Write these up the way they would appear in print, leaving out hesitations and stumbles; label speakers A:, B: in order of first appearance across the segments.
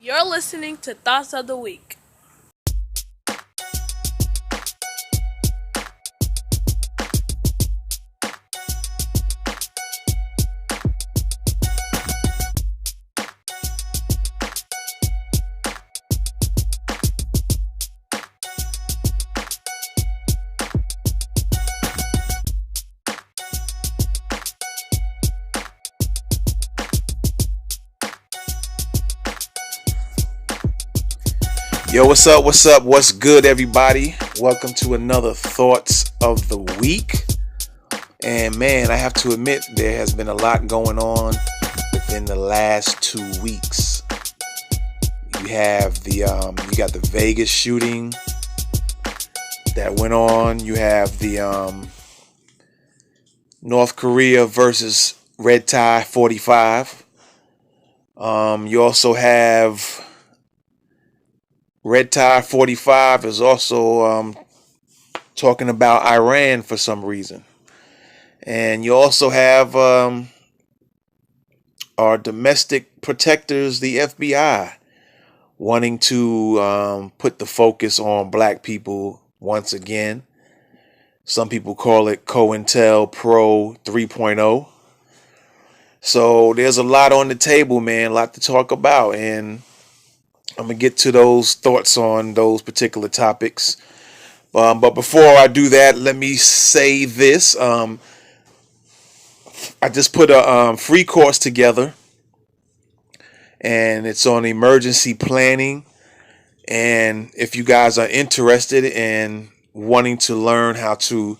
A: You're listening to Thoughts of the Week.
B: Yo, what's up? What's up? What's good, everybody? Welcome to another Thoughts of the Week. And man, I have to admit, there has been a lot going on within the last 2 weeks. You have you got the Vegas shooting that went on. You have the North Korea versus Red Tie 45. You also have Red Tie 45 is also talking about Iran for some reason. And you also have our domestic protectors, the FBI, wanting to put the focus on black people once again. Some people call it COINTELPRO 3.0. So there's a lot on the table, man, a lot to talk about. And I'm going to get to those thoughts on those particular topics. But before I do that, let me say this. I just put a free course together, and it's on emergency planning. And if you guys are interested in wanting to learn how to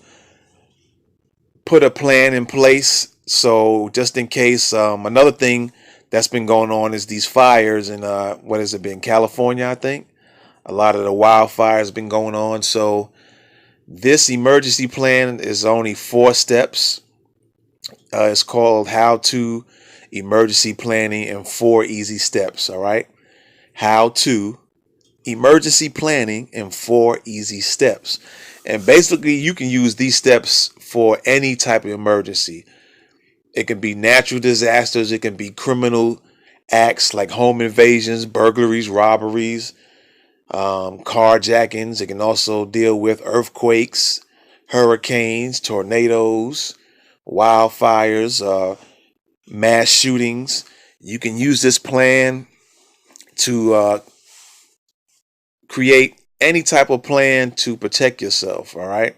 B: put a plan in place, so just in case, another thing that's been going on is these fires in what has it been, California, I think. A lot of the wildfires been going on. So this emergency plan is only 4 steps. It's called How to Emergency Planning in 4 Easy Steps. All right. How to Emergency Planning in 4 Easy Steps. And basically, you can use these steps for any type of emergency. It can be natural disasters. It can be criminal acts like home invasions, burglaries, robberies, carjackings. It can also deal with earthquakes, hurricanes, tornadoes, wildfires, mass shootings. You can use this plan to create any type of plan to protect yourself. All right.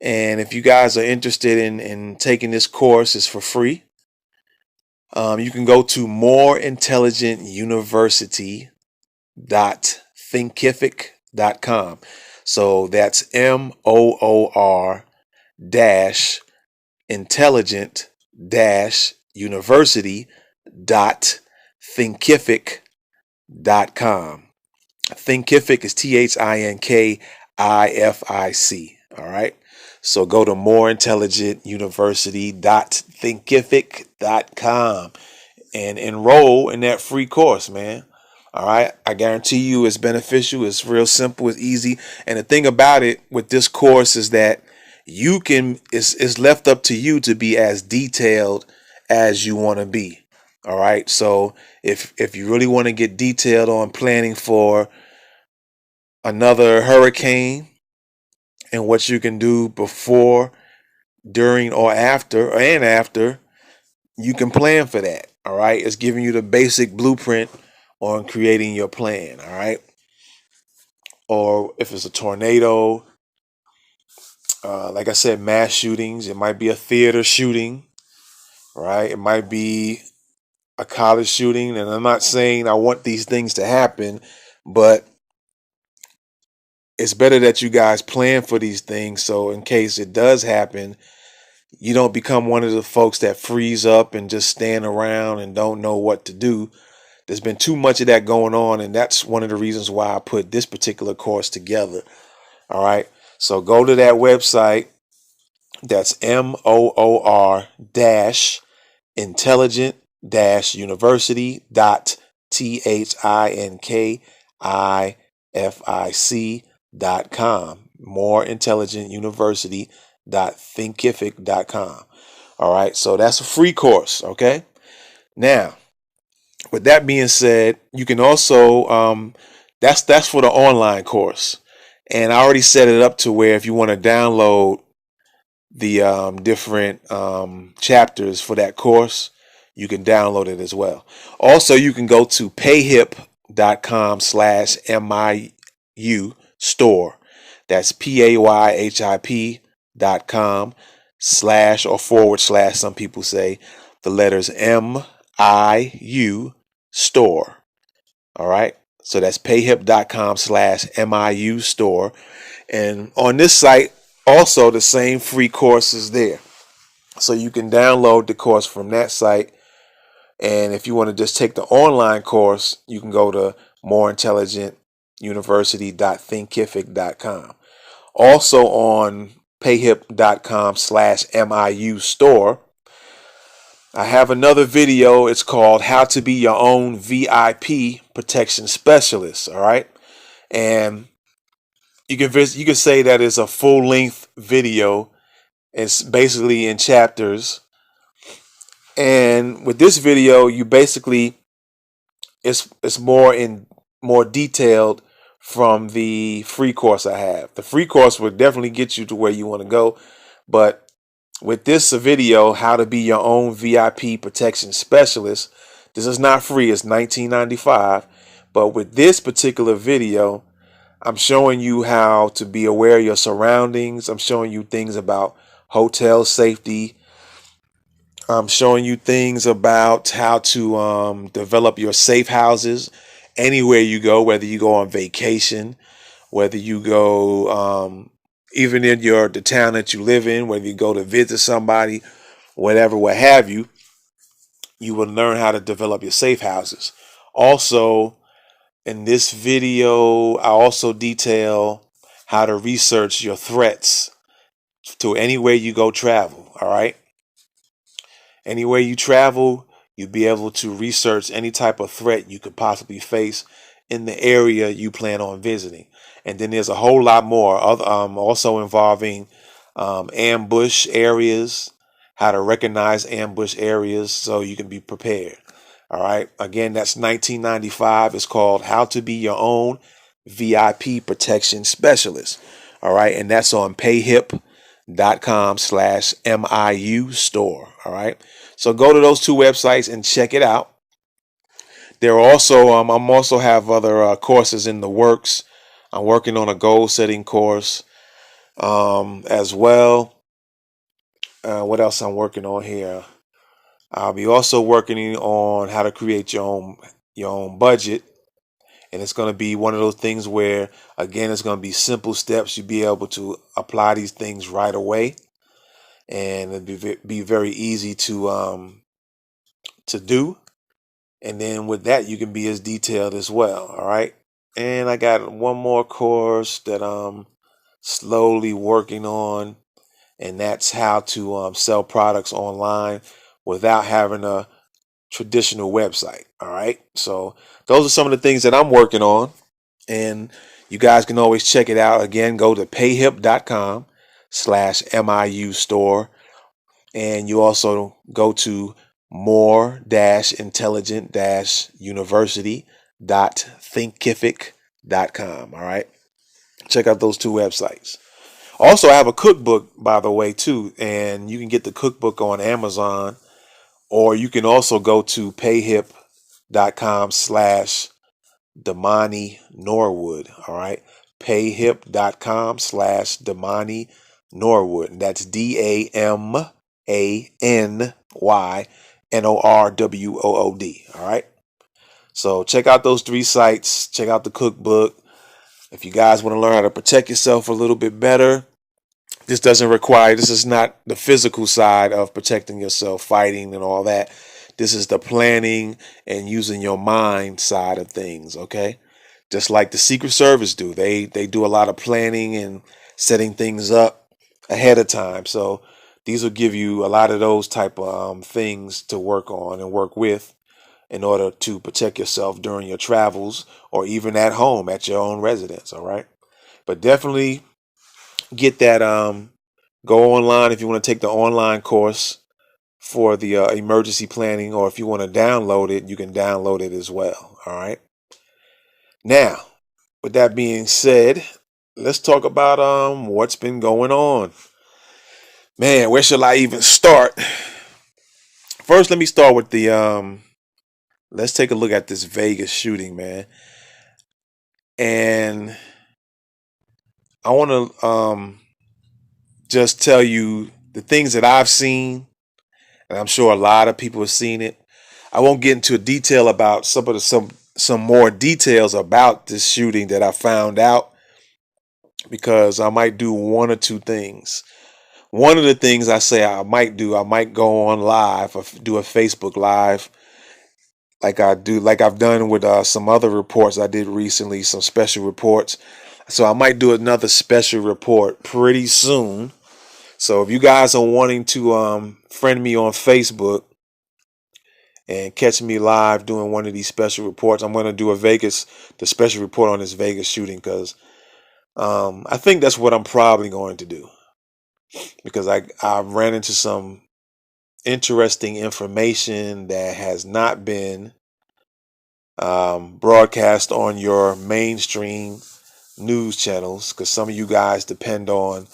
B: And if you guys are interested in taking this course, it's for free. You can go to moreIntelligentUniversity.thinkific.com. So that's MOOR dash intelligent dash university dot thinkific.com. Thinkific is THINKIFIC. All right. So go to moreIntelligentUniversity.thinkific.com and enroll in that free course, man. All right. I guarantee you it's beneficial. It's real simple. It's easy. And the thing about it with this course is that it's left up to you to be as detailed as you want to be. All right. So if you really want to get detailed on planning for another hurricane and what you can do before, during, or after, you can plan for that. All right. It's giving you the basic blueprint on creating your plan. All right. Or if it's a tornado, like I said, mass shootings, it might be a theater shooting, right? It might be a college shooting. And I'm not saying I want these things to happen, but it's better that you guys plan for these things. So in case it does happen, you don't become one of the folks that freeze up and just stand around and don't know what to do. There's been too much of that going on, and that's one of the reasons why I put this particular course together. All right. So go to that website. That's MOOR dash intelligent dash university dot thinkific.com. More Intelligent University thinkific.com. All right. So that's a free course. Okay. Now, With that being said, you can also that's for the online course, and I already set it up to where if you want to download the different chapters for that course, you can download it as well. Also, you can go to payhip.com/MIU store. That's payhip.com/or / some people say the letters MIU store. All right. So that's payhip.com/MIU store. And on this site, also the same free course is there. So you can download the course from that site. And if you want to just take the online course, you can go to moreintelligentuniversity.thinkific.com. Also on payhip.com/MIU store, I have another video. It's called How to Be Your Own VIP Protection Specialist. All right. And you can say that it's a full length video. It's basically in chapters. And with this video, you basically it's more detailed from the free course I have. The free course will definitely get you to where you want to go, but with this video, How to Be Your Own VIP Protection Specialist, this is not free. It's $19.95. But with this particular video, I'm showing you how to be aware of your surroundings. I'm showing you things about hotel safety. I'm showing you things about how to develop your safe houses anywhere you go, whether you go on vacation, whether you go even in the town that you live in, whether you go to visit somebody, whatever, what have you, you will learn how to develop your safe houses. Also, in this video, I also detail how to research your threats to anywhere you go travel. All right. Anywhere you travel, you'll be able to research any type of threat you could possibly face in the area you plan on visiting. And then there's a whole lot more, also involving ambush areas, how to recognize ambush areas so you can be prepared. All right. Again, that's $19.95. It's called How to Be Your Own VIP Protection Specialist. All right. And that's on payhip.com/MIU store. All right. So go to those two websites and check it out. There are also, I'm also have other courses in the works. I'm working on a goal setting course as well. What else I'm working on here? I'll be also working on how to create your own budget. And it's going to be one of those things where, again, it's going to be simple steps. You'll be able to apply these things right away. And it'll be very easy to do. And then with that, you can be as detailed as well. All right. And I got one more course that I'm slowly working on, and that's how to sell products online without having a traditional website. All right. So those are some of the things that I'm working on, and you guys can always check it out. Again, go to payhip.com/MIU store, and you also go to more-intelligent-university.thinkific.com. All right. Check out those two websites. Also, I have a cookbook, by the way, too, and you can get the cookbook on Amazon, or you can also go to payhip.com/Damani Norwood. All right. Payhip.com/Damani Norwood. That's DAMANYNORWOOD. All right. So check out those three sites. Check out the cookbook. If you guys want to learn how to protect yourself a little bit better, this is not the physical side of protecting yourself, fighting and all that. This is the planning and using your mind side of things, okay? Just like the Secret Service do. They do a lot of planning and setting things up ahead of time. So these will give you a lot of those type of things to work on and work with in order to protect yourself during your travels or even at home at your own residence, all right? But definitely get that go online if you want to take the online course for the emergency planning, or if you want to download it, you can download it as well. All right. Now, with that being said, let's talk about what's been going on. Man, where shall I even start? First, let me start with the let's take a look at this Vegas shooting, man. And I want to just tell you the things that I've seen, and I'm sure a lot of people have seen it. I won't get into detail about some more details about this shooting that I found out, because I might do one or two things. One of the things I say I might do, I might go on live or do a Facebook live, like I've done with some other reports I did recently, some special reports. So I might do another special report pretty soon. So if you guys are wanting to friend me on Facebook and catch me live doing one of these special reports, I'm going to do the special report on this Vegas shooting, because I think that's what I'm probably going to do, because I ran into some interesting information that has not been broadcast on your mainstream news channels, because some of you guys depend on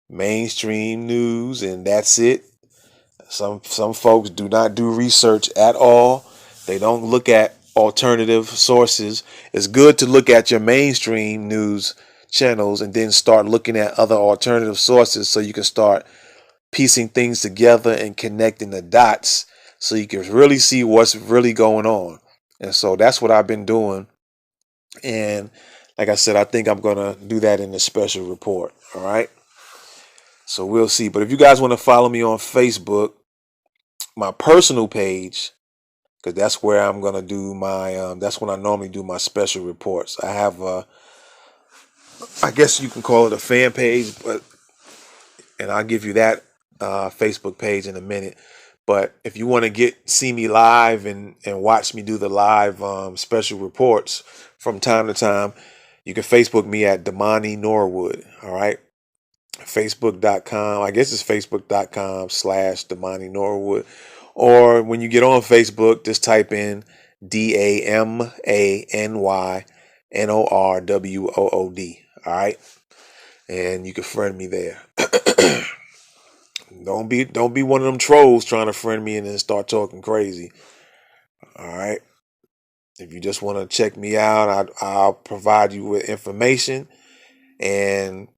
B: mainstream news and that's it. Some folks do not do research at all. They don't look at alternative sources. It's good to look at your mainstream news channels and then start looking at other alternative sources, so you can start piecing things together and connecting the dots, so you can really see what's really going on. And so that's what I've been doing. And like I said, I think I'm going to do that in a special report. All right. So we'll see. But if you guys want to follow me on Facebook, my personal page, because that's where I'm going to do that's when I normally do my special reports. I have I guess you can call it a fan page, and I'll give you that Facebook page in a minute. But if you want to see me live and watch me do the live special reports from time to time, you can Facebook me at Damani Norwood. All right. Facebook.com. I guess it's Facebook.com/Damani Norwood. Or when you get on Facebook, just type in DAMANYNORWOOD. All right. And you can friend me there. Don't be one of them trolls trying to friend me and then start talking crazy. All right. If you just want to check me out, I'll provide you with information, and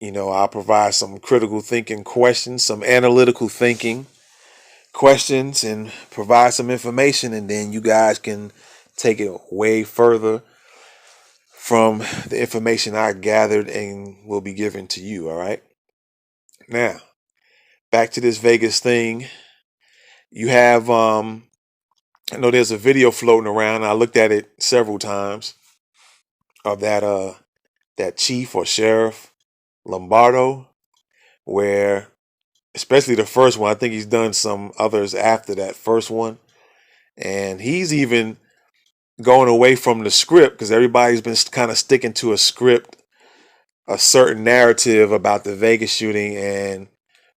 B: I'll provide some critical thinking questions, some analytical thinking questions, and provide some information, and then you guys can take it way further from the information I gathered and will be given to you. All right. Now, back to this Vegas thing. You have I know there's a video floating around. I looked at it several times, of that chief or sheriff Lombardo, where, especially the first one, I think he's done some others after that first one, and he's even going away from the script, because everybody's been kind of sticking to a script, a certain narrative about the Vegas shooting. And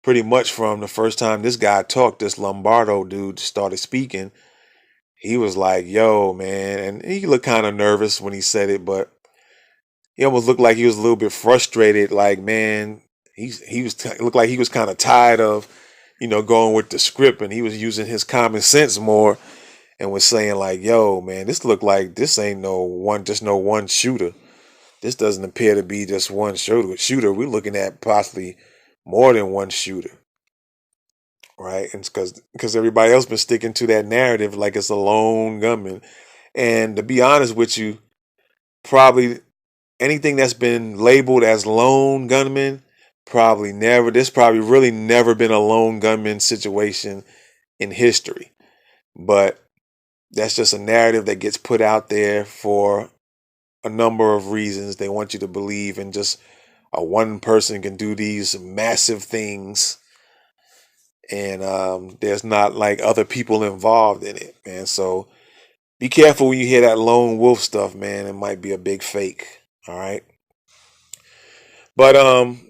B: pretty much from the first time this guy talked, this Lombardo dude started speaking, he was like, yo, man. And he looked kind of nervous when he said it, but he almost looked like he was a little bit frustrated. Like, man, looked like he was kind of tired of, going with the script, and he was using his common sense more, and was saying like, yo, man, this looked like this ain't just no one shooter. This doesn't appear to be just one shooter. We're looking at possibly more than one shooter. Right. And it's because everybody else been sticking to that narrative like it's a lone gunman. And to be honest with you, probably anything that's been labeled as lone gunman, there's probably really never been a lone gunman situation in history. But that's just a narrative that gets put out there for a number of reasons. They want you to believe in just a one person can do these massive things, and there's not like other people involved in it, man. So be careful when you hear that lone wolf stuff, man. It might be a big fake. All right. But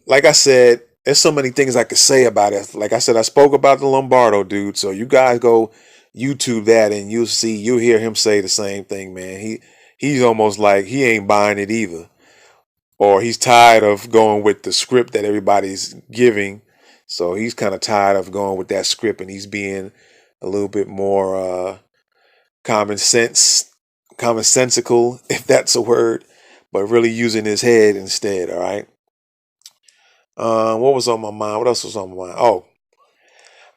B: like I said, there's so many things I could say about it. Like I said, I spoke about the Lombardo dude. So you guys go YouTube that and you'll hear him say the same thing, man. He's almost like he ain't buying it either. Or he's tired of going with the script that everybody's giving. So he's kind of tired of going with that script, and he's being a little bit more common sense, commonsensical, if that's a word, but really using his head instead. All right. What was on my mind? What else was on my mind? Oh,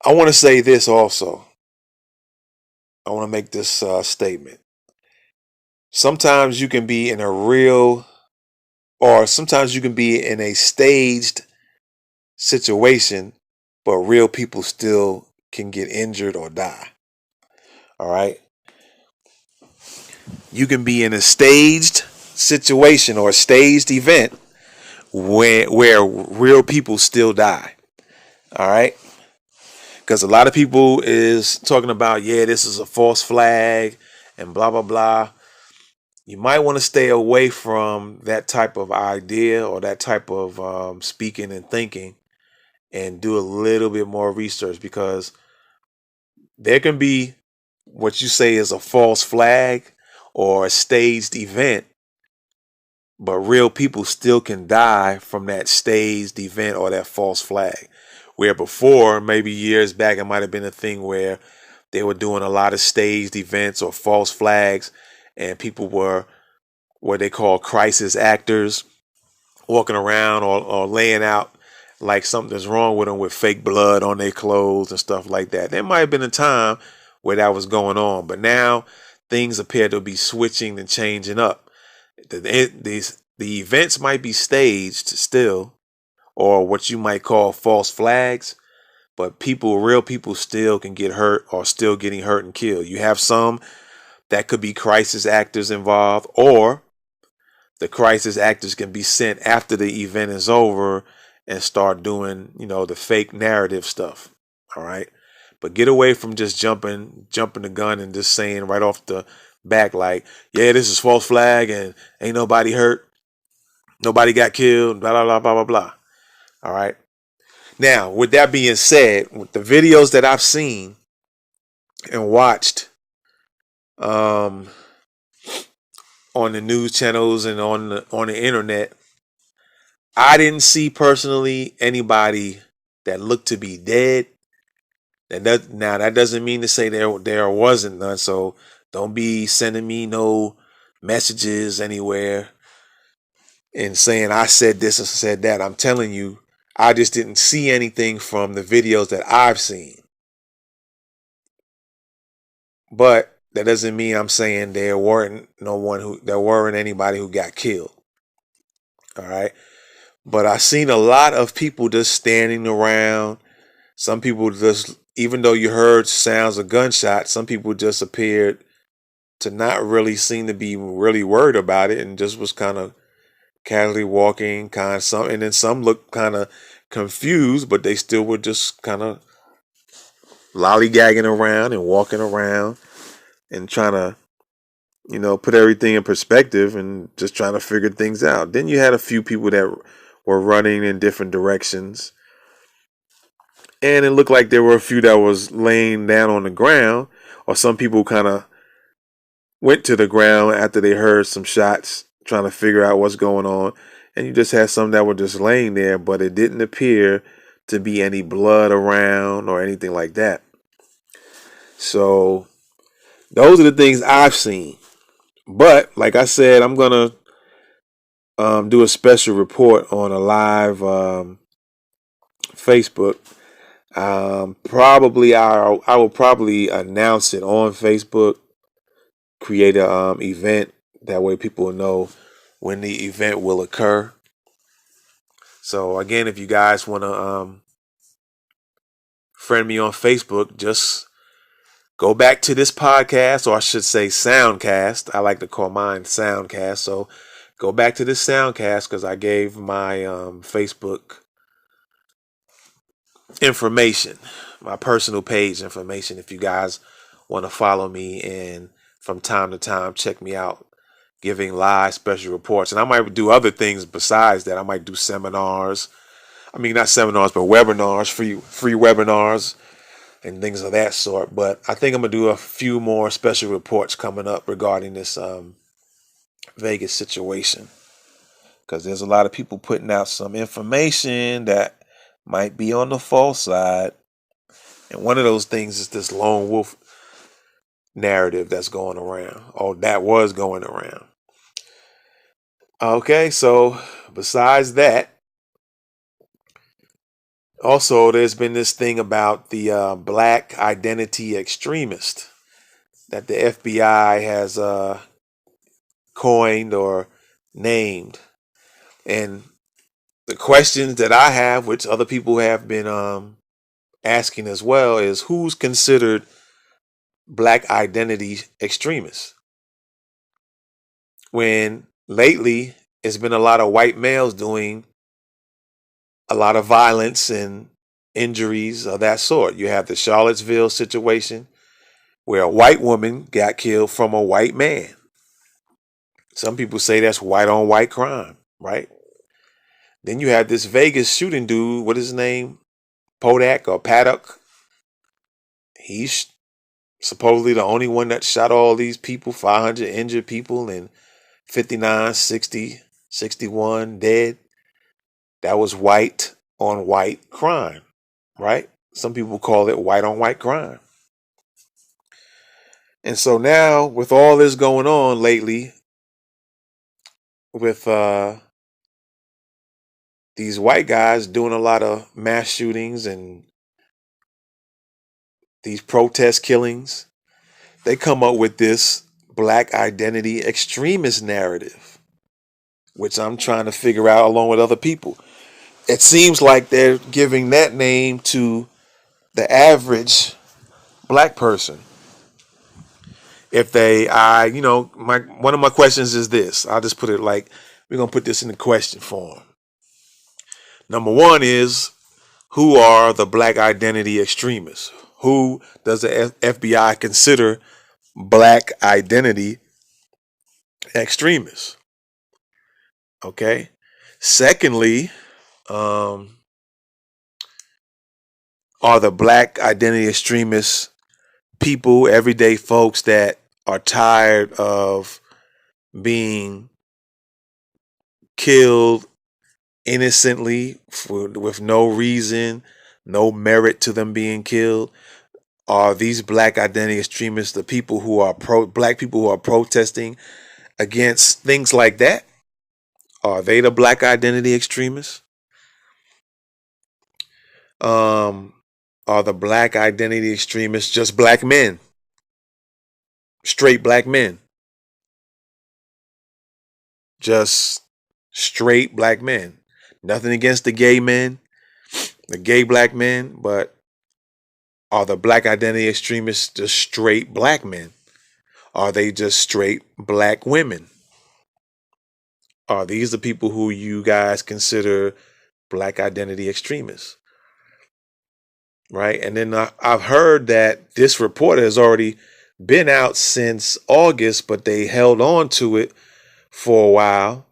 B: I want to say this also. I want to make this statement. Sometimes you can be in a real, or sometimes you can be in a staged situation, but real people still can get injured or die. All right. You can be in a staged situation or a staged event where real people still die. All right. Because a lot of people is talking about, yeah, this is a false flag and blah, blah, blah. You might want to stay away from that type of idea or that type of speaking and thinking, and do a little bit more research, because there can be what you say is a false flag or a staged event, but real people still can die from that staged event or that false flag. Where before, maybe years back, it might have been a thing where they were doing a lot of staged events or false flags, and people were what they call crisis actors, walking around or laying out like something's wrong with them with fake blood on their clothes and stuff like that. There might have been a time where that was going on, but now things appear to be switching and changing up. The events might be staged still, or what you might call false flags, but real people still can get hurt or still getting hurt and killed. You have some that could be crisis actors involved, or the crisis actors can be sent after the event is over and start doing, the fake narrative stuff. All right. But get away from just jumping the gun and just saying right off the back, like, yeah, this is false flag and ain't nobody hurt. Nobody got killed, blah, blah, blah, blah, blah, blah. All right. Now, with that being said, with the videos that I've seen and watched um, on the news channels and on the internet, I didn't see personally anybody that looked to be dead. Now that doesn't mean to say there wasn't none. So don't be sending me no messages anywhere and saying I said this or said that. I'm telling you, I just didn't see anything from the videos that I've seen. But that doesn't mean I'm saying there weren't anybody who got killed. All right. But I seen a lot of people just standing around. Some people just, even though you heard sounds of gunshots, some people just appeared to not really seem to be really worried about it and just was kind of casually walking, and then some looked kind of confused, but they still were just kind of lollygagging around and walking around and trying to, put everything in perspective and just trying to figure things out. Then you had a few people that were running in different directions, and it looked like there were a few that was laying down on the ground, or some people kind of went to the ground after they heard some shots, trying to figure out what's going on. And you just had some that were just laying there, but it didn't appear to be any blood around or anything like that. So those are the things I've seen. But like I said, I'm gonna do a special report on a live Facebook. Probably I will probably announce it on Facebook. Create a event, that way people will know when the event will occur. So again, if you guys want to friend me on Facebook, just go back to this podcast, or I should say soundcast. I like to call mine soundcast. So go back to this soundcast, because I gave my Facebook information, my personal page information, if you guys want to follow me and from time to time check me out, giving live special reports. And I might do other things besides that. I might do seminars. I mean, not seminars, but webinars, free webinars and things of that sort. But I think I'm gonna do a few more special reports coming up regarding this Vegas situation, because there's a lot of people putting out some information that might be on the false side. And one of those things is this lone wolf narrative that's going around. Oh, that was going around. Okay, so besides that, also there's been this thing about the black identity extremist that the FBI has coined or named. And the questions that I have, which other people have been asking as well, is who's considered black identity extremists? When lately it's been a lot of white males doing a lot of violence and injuries of that sort. You have the Charlottesville situation where a white woman got killed from a white man. Some people say that's white on white crime, right? Then you have this Vegas shooting dude. What is his name? Podak or Paddock. He's supposedly the only one that shot all these people, 500 injured people, and 59, 60, 61 dead. That was white on white crime, right? Some people call it white on white crime. And so now, with all this going on lately, with these white guys doing a lot of mass shootings and these protest killings, they come up with this black identity extremist narrative, which I'm trying to figure out along with other people. It seems like they're giving that name to the average black person. If they, my one of my questions is this. I'll just put it like we're gonna put this in the question form. Number one is, who are the black identity extremists? Who does the FBI consider black identity extremists? Okay. Secondly, um, are the black identity extremists people, everyday folks that are tired of being killed innocently with no reason, no merit to them being killed? Are these black identity extremists the people who are black people who are protesting against things like that? Are they the black identity extremists? Um, are the black identity extremists just black men, straight black men, just straight black men? Nothing against the gay men, the gay black men, but are the black identity extremists just straight black men? Are they just straight black women? Are these the people who you guys consider black identity extremists? Right? And then I've heard that this report has already been out since August, but they held on to it for a while.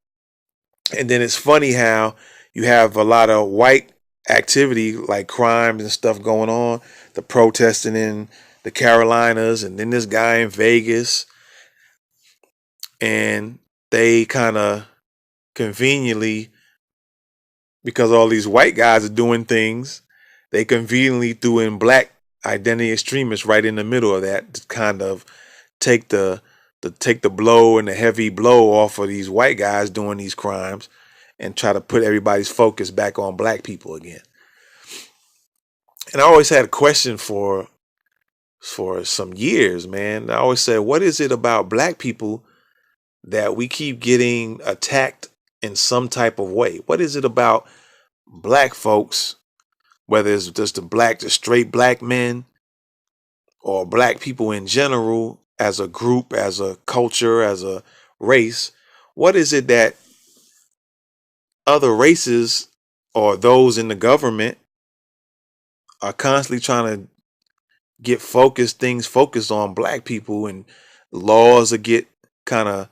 B: And then it's funny how you have a lot of white activity, like crimes and stuff going on, the protesting in the Carolinas, and then this guy in Vegas, and they kind of conveniently, because all these white guys are doing things, they conveniently threw in black identity extremists right in the middle of that to kind of take the blow and the heavy blow off of these white guys doing these crimes and try to put everybody's focus back on black people again. And I always had a question for some years, man. I always said, what is it about black people that we keep getting attacked in some type of way? What is it about black folks, whether it's just the straight black men or black people in general, as a group, as a culture, as a race? What is it that other races or those in the government are constantly trying to get things focused on black people, and laws will get kind of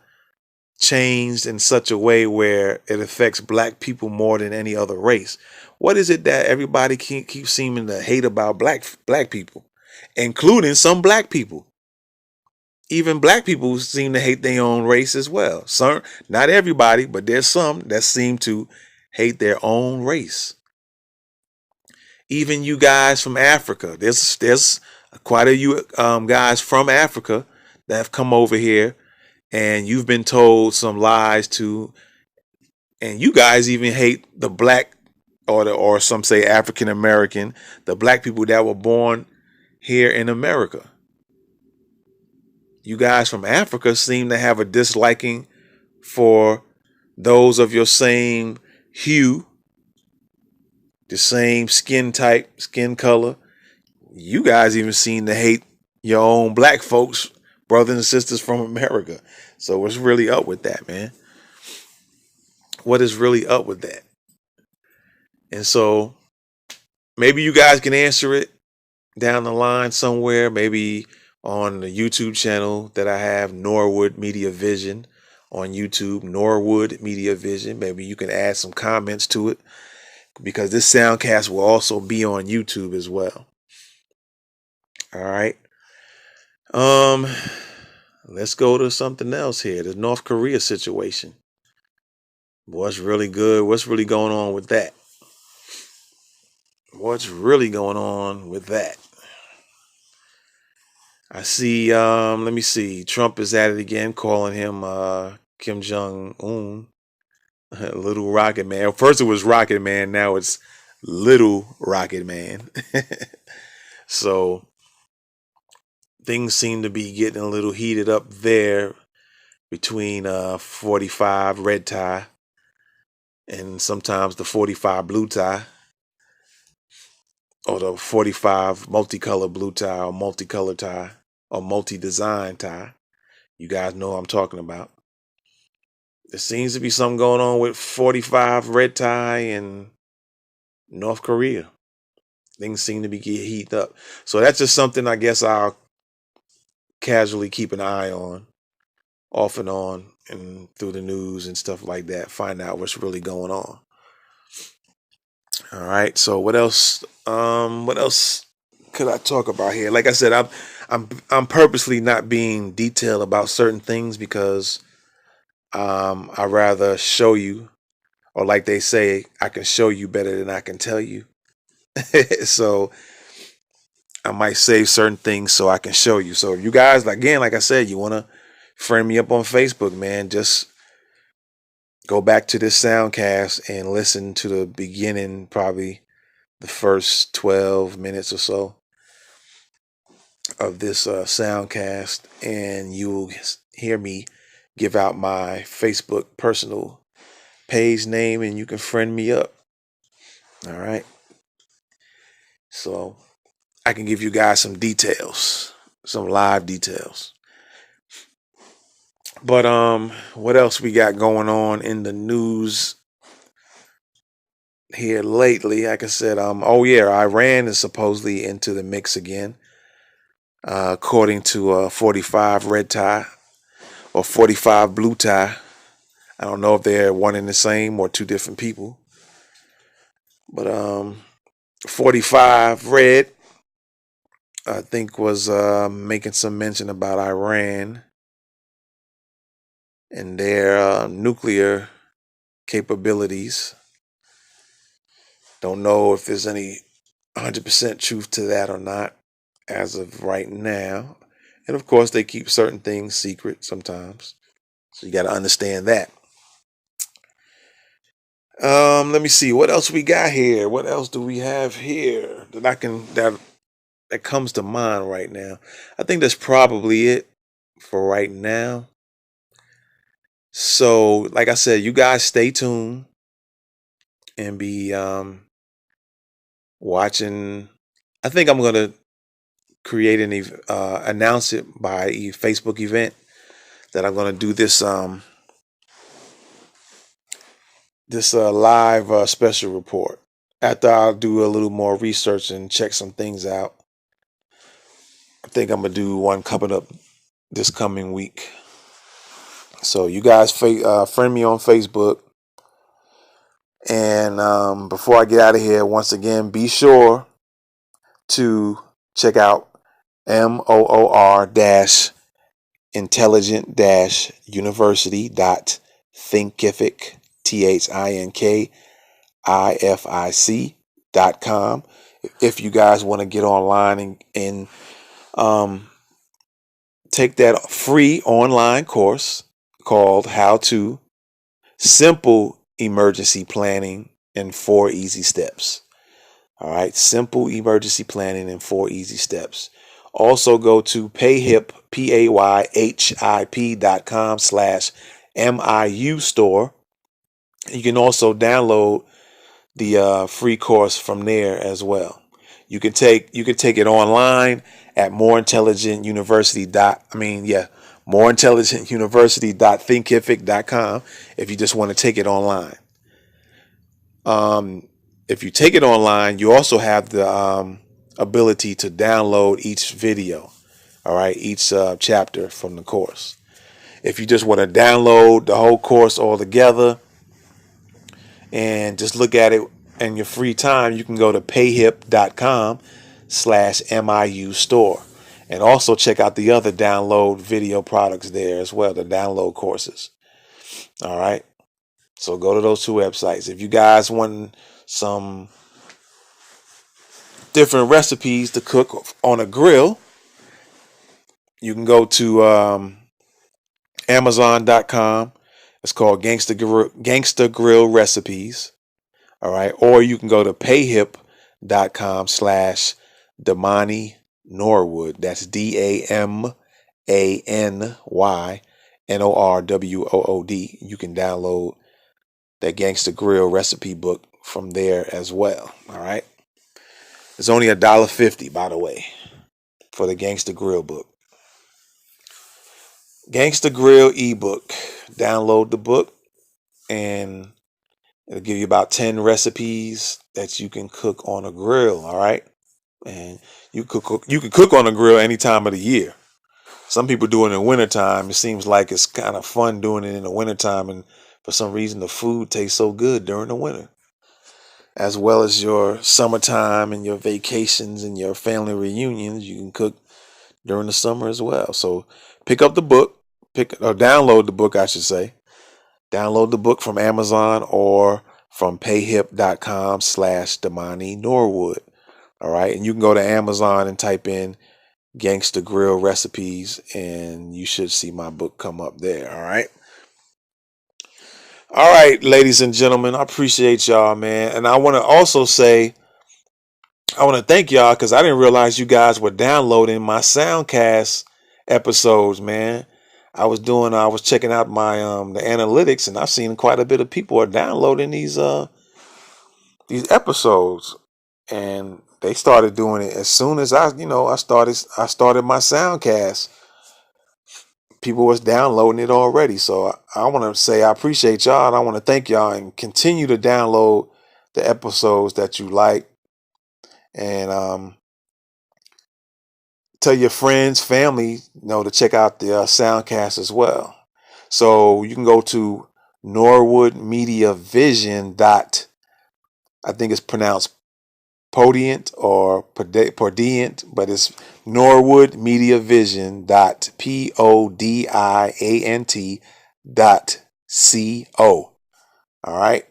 B: changed in such a way where it affects black people more than any other race? What is it that everybody keeps seeming to hate about black people, including some black people? Even black people seem to hate their own race as well. Some, not everybody, but there's some that seem to hate their own race. Even you guys from Africa, there's quite a you guys from Africa that have come over here, and you've been told some lies to, and you guys even hate the black, or some say African American, the black people that were born here in America. You guys from Africa seem to have a disliking for those of your same hue, the same skin type, skin color. You guys even seem to hate your own black folks, brothers and sisters from America. So what's really up with that, man? What is really up with that? And so maybe you guys can answer it down the line somewhere, maybe on the YouTube channel that I have, Norwood Media Vision on YouTube, Norwood Media Vision. Maybe you can add some comments to it, because this soundcast will also be on YouTube as well. All right. Um, let's go to something else here. The North Korea situation. What's really good? What's really going on with that? What's really going on with that? I see, let me see. Trump is at it again, calling him Kim Jong-un, Little Rocket Man. First it was Rocket Man, now it's Little Rocket Man. So things seem to be getting a little heated up there between 45 red tie and sometimes the 45 blue tie, or the 45 multicolor blue tie, or multicolor tie, or multi-design tie. You guys know what I'm talking about. There seems to be something going on with 45 red tie in North Korea. Things seem to be getting heated up. So that's just something I guess I'll casually keep an eye on, off and on, and through the news and stuff like that. Find out what's really going on. All right. So what else? What else could I talk about here? Like I said, I'm purposely not being detailed about certain things, because I rather show you, or like they say, I can show you better than I can tell you. So I might save certain things so I can show you. So if you guys, again, like I said, you want to friend me up on Facebook, man, just go back to this soundcast and listen to the beginning, probably the first 12 minutes or so of this soundcast, and you will hear me give out my Facebook personal page name, and you can friend me up. All right. So I can give you guys some details, some live details. But what else we got going on in the news here lately? Like I said, oh yeah, Iran is supposedly into the mix again, according to 45 red tie or 45 blue tie. I don't know if they're one and the same or two different people. But 45 red, I think, was making some mention about Iran and their nuclear capabilities. Don't know if there's any 100% truth to that or not as of right now. And of course, they keep certain things secret sometimes. So you got to understand that. Let me see what else we got here. What else do we have here that comes to mind right now? I think that's probably it for right now. So, like I said, you guys stay tuned and be watching. I think I'm gonna create announce it by a Facebook event that I'm gonna do this live special report. After I'll do a little more research and check some things out, I think I'm gonna do one coming up this coming week. So you guys friend me on Facebook. And before I get out of here, once again, be sure to check out MOOR intelligent university.thinkific THINKIFIC.com. If you guys want to get online and um, take that free online course called How to Simple Emergency Planning in 4 Easy Steps. All right, simple emergency planning in 4 easy steps. Also go to payhip, payhip.com/MIU store. You can also download the free course from there as well. You can take it online at moreintelligentuniversity.thinkific.com if you just want to take it online. If you take it online, you also have the ability to download each video, all right, each chapter from the course. If you just want to download the whole course all together and just look at it in your free time, you can go to payhip.com/MIU store and also check out the other download video products there as well, the download courses. All right. So go to those 2 websites. If you guys want some different recipes to cook on a grill, you can go to Amazon.com. It's called Gangsta Grill Recipes. All right. Or you can go to payhip.com/Damani Norwood. That's DAMANYNORWOOD. You can download that Gangsta Grill recipe book from there as well. All right. It's only $1.50, by the way, for the Gangsta Grill book. Gangsta Grill ebook. Download the book and it'll give you about 10 recipes that you can cook on a grill. All right. And you can cook on a grill any time of the year. Some people do it in the wintertime. It seems like it's kind of fun doing it in the wintertime. And for some reason, the food tastes so good during the winter. As well as your summertime and your vacations and your family reunions, you can cook during the summer as well. So pick up the book, download the book, I should say. Download the book from Amazon or from payhip.com/Damani Norwood. All right. And you can go to Amazon and type in Gangsta Grill Recipes and you should see my book come up there. All right. All right, ladies and gentlemen, I appreciate y'all, man. And I want to also say, I want to thank y'all because I didn't realize you guys were downloading my Soundcast episodes, man. I was checking out my the analytics, and I've seen quite a bit of people are downloading these episodes, and they started doing it as soon as I started my Soundcast. People was downloading it already. So I want to say I appreciate y'all, and I want to thank y'all, and continue to download the episodes that you like, and tell your friends, family, to check out the Soundcast as well. So you can go to Norwood Media Vision I think it's pronounced Podient or Podient, but it's Norwood Media Vision PODIANT.co. All right.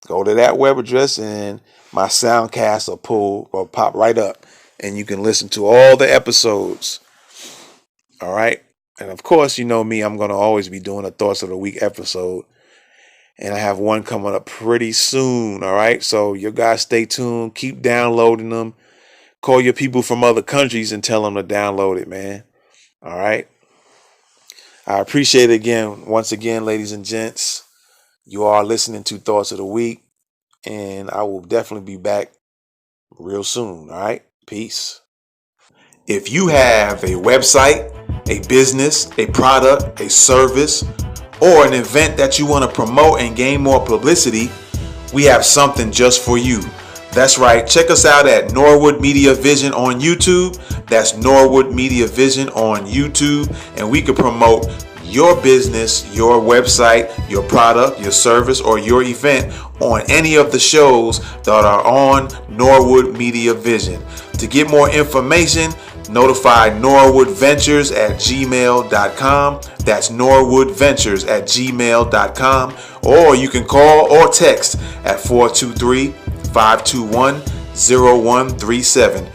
B: Go to that web address and my Soundcast will pop right up and you can listen to all the episodes. All right. And of course, you know me, I'm going to always be doing a Thoughts of the Week episode. And I have one coming up pretty soon. All right. So you guys stay tuned. Keep downloading them. Call your people from other countries and tell them to download it, man. All right. I appreciate it once again, ladies and gents. You are listening to Thoughts of the Week. And I will definitely be back real soon. All right. Peace. If you have a website, a business, a product, a service, or an event that you want to promote and gain more publicity, we have something just for you. That's right. Check us out at Norwood Media Vision on YouTube. That's Norwood Media Vision on YouTube. And we can promote your business, your website, your product, your service, or your event on any of the shows that are on Norwood Media Vision. To get more information, notify norwoodventures@gmail.com. That's norwoodventures@gmail.com. Or you can call or text at 423-521-0137.